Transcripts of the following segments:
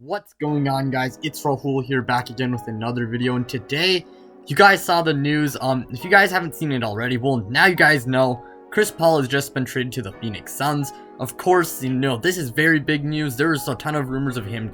What's going on, guys? It's Rahul here, back again with another video, and today you guys saw the news. If you guys haven't seen it already, well, now you guys know. Chris Paul has just been traded to the Phoenix Suns. Of course, you know, this is very big news. There's a ton of rumors of him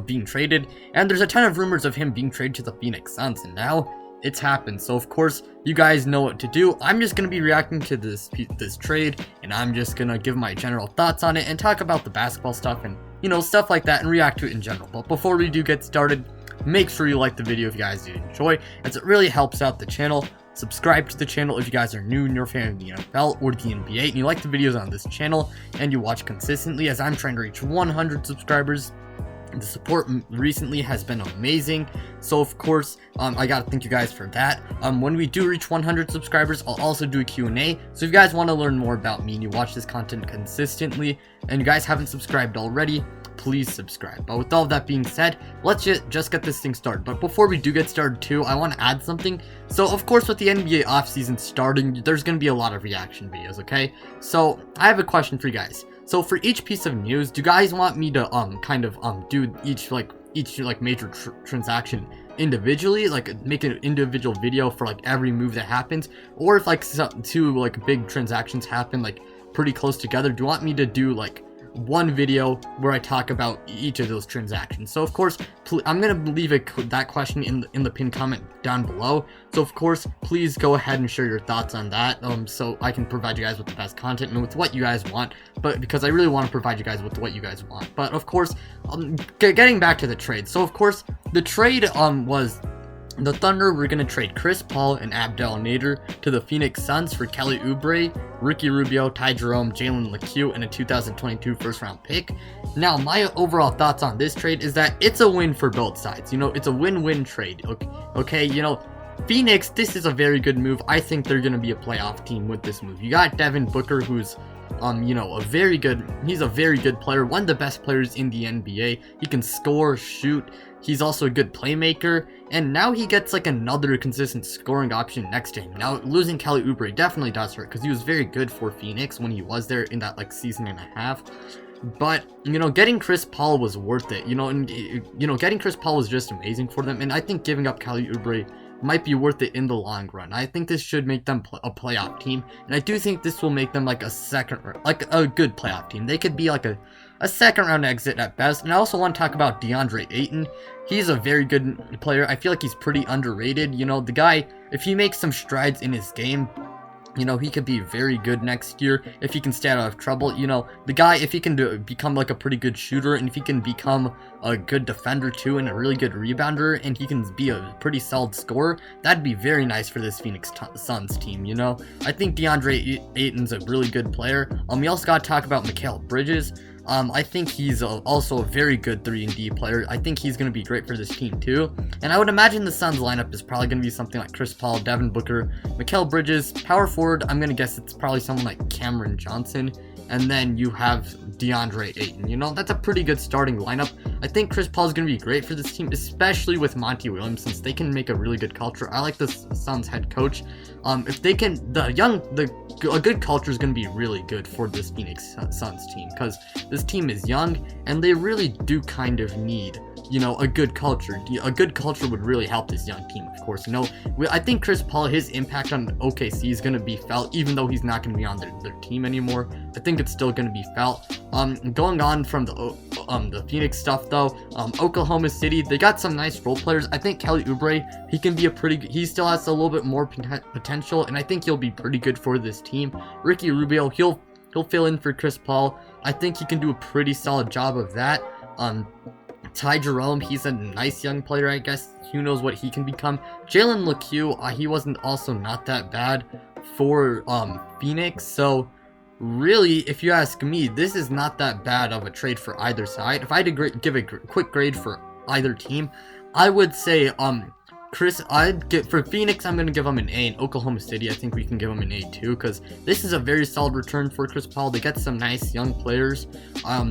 being traded, and there's a ton of rumors of him being traded to the Phoenix Suns, and now it's happened. So of course you guys know what to do. I'm just gonna be reacting to this trade, and I'm just gonna give my general thoughts on it and talk about the basketball stuff and, you know, stuff like that, and react to it in general. But before we do get started, make sure you like the video if you guys do enjoy, as it really helps out the channel. Subscribe to the channel if you guys are new and you're a fan of the NFL or the NBA and you like the videos on this channel and you watch consistently, as I'm trying to reach 100 subscribers. The support recently has been amazing, so of course I gotta thank you guys for that. When we do reach 100 subscribers, I'll also do a Q&A, so if you guys want to learn more about me and you watch this content consistently and you guys haven't subscribed already, please subscribe. But with all that being said, let's just get this thing started. But before we do get started too, I want to add something. So of course, with the NBA offseason starting, there's going to be a lot of reaction videos, okay? So I have a question for you guys. So for each piece of news, do you guys want me to do each major transaction individually, like make an individual video for like every move that happens, or if like two like big transactions happen like pretty close together, do you want me to do like one video where I talk about each of those transactions? So of course, I'm gonna leave that question in the pinned comment down below. So of course, please go ahead and share your thoughts on that, so I can provide you guys with the best content and with what you guys want. But because I really want to provide you guys with what you guys want. But of course, getting back to the trade. So of course, the trade was, the Thunder were going to trade Chris Paul and Abdel Nader to the Phoenix Suns for Kelly Oubre, Ricky Rubio, Ty Jerome, Jalen Lecque, and a 2022 first-round pick. Now, my overall thoughts on this trade is that it's a win for both sides. You know, it's a win-win trade. Okay, you know, Phoenix, this is a very good move. I think they're going to be a playoff team with this move. You got Devin Booker, who's you know, he's a very good player, one of the best players in the NBA. He can score, shoot. He's also a good playmaker, and now he gets like another consistent scoring option next to him. Now, losing Kelly Oubre definitely does hurt, because he was very good for Phoenix when he was there in that like season and a half. But, you know, getting Chris Paul was worth it, you know, and, you know, getting Chris Paul was just amazing for them, and I think giving up Kelly Oubre might be worth it in the long run. I think this should make them a playoff team, and I do think this will make them like a good playoff team. They could be like a second round exit at best. And I also want to talk about DeAndre Ayton. He's a very good player. I feel like he's pretty underrated. You know, the guy, if he makes some strides in his game, you know, he could be very good next year if he can stay out of trouble. You know, the guy, if he can become like a pretty good shooter, and if he can become a good defender too, and a really good rebounder, and he can be a pretty solid scorer, that'd be very nice for this Phoenix Suns team. You know, I think DeAndre Ayton's a really good player. We also got to talk about Mikal Bridges. I think he's also a very good 3-and-D player. I think he's going to be great for this team too. And I would imagine the Suns lineup is probably going to be something like Chris Paul, Devin Booker, Mikal Bridges. Power forward, I'm going to guess it's probably someone like Cameron Johnson. And then you have DeAndre Ayton. You know, that's a pretty good starting lineup. I think Chris Paul is going to be great for this team, especially with Monty Williams, since they can make a really good culture. I like the Suns head coach. If they can, a good culture is going to be really good for this Phoenix Suns team, because this team is young and they really do kind of need, you know, a good culture. A good culture would really help this young team, of course. You know, I think Chris Paul, his impact on OKC is going to be felt, even though he's not going to be on their team anymore. I think it's still going to be felt. Going on from the Phoenix stuff though, Oklahoma City, they got some nice role players. I think Kelly Oubre, he still has a little bit more potential, and I think he'll be pretty good for this team. Ricky Rubio, he'll fill in for Chris Paul. I think he can do a pretty solid job of that. Ty Jerome, he's a nice young player, I guess. Who knows what he can become. Jalen Lecque, he wasn't also not that bad for Phoenix. So really, if you ask me, this is not that bad of a trade for either side. If I had to give a quick grade for either team, I would say I'd get for Phoenix, I'm gonna give him an A. And Oklahoma City, I think we can give him an A too, because this is a very solid return for Chris Paul. They get some nice young players.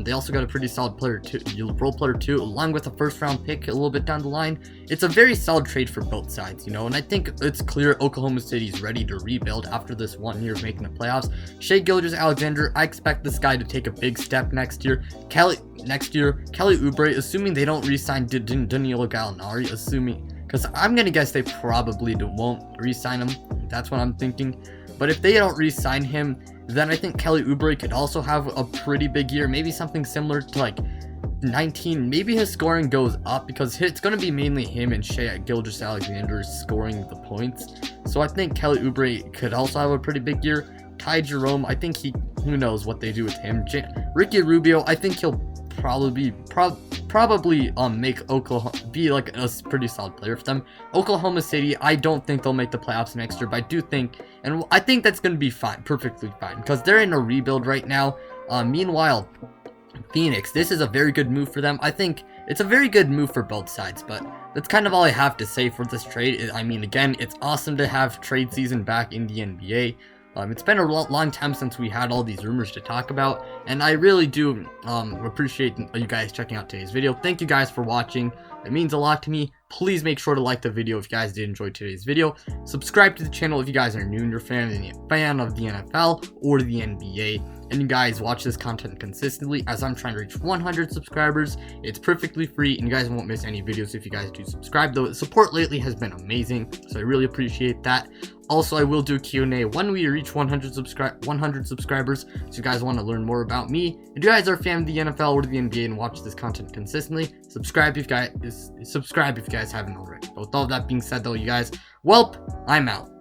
They also got a pretty solid player too, role player too, along with a first round pick a little bit down the line. It's a very solid trade for both sides, you know. And I think it's clear Oklahoma City is ready to rebuild after this 1 year of making the playoffs. Shai Gilgeous-Alexander, I expect this guy to take a big step next year. Kelly Oubre, assuming they don't re-sign Danilo Gallinari, because I'm gonna guess they probably won't re-sign him. That's what I'm thinking. But if they don't re-sign him, then I think Kelly Oubre could also have a pretty big year, maybe something similar to like 19. Maybe his scoring goes up because it's going to be mainly him and Shai Gilgeous-Alexander scoring the points. So I think Kelly Oubre could also have a pretty big year. Ty Jerome, I think who knows what they do with him. Ricky Rubio, I think he'll probably make Oklahoma be like a pretty solid player for them. Oklahoma City, I don't think they'll make the playoffs next year, but I do think, and I think that's going to be fine, perfectly fine, because they're in a rebuild right now. Meanwhile, Phoenix, this is a very good move for them. I think it's a very good move for both sides, but that's kind of all I have to say for this trade. I mean, again, it's awesome to have trade season back in the NBA. It's been a long time since we had all these rumors to talk about, and I really do appreciate you guys checking out today's video. Thank you guys for watching. It means a lot to me. Please make sure to like the video if you guys did enjoy today's video. Subscribe to the channel if you guys are new and you're a fan of the NFL or the NBA. And you guys watch this content consistently, as I'm trying to reach 100 subscribers. It's perfectly free, and you guys won't miss any videos if you guys do subscribe. Though the support lately has been amazing, so I really appreciate that. Also, I will do Q&A when we reach 100 subscribers. So you guys want to learn more about me, if you guys are a fan of the NFL or the NBA and watch this content consistently, subscribe if you guys haven't already. With all that being said, though, you guys, welp, I'm out.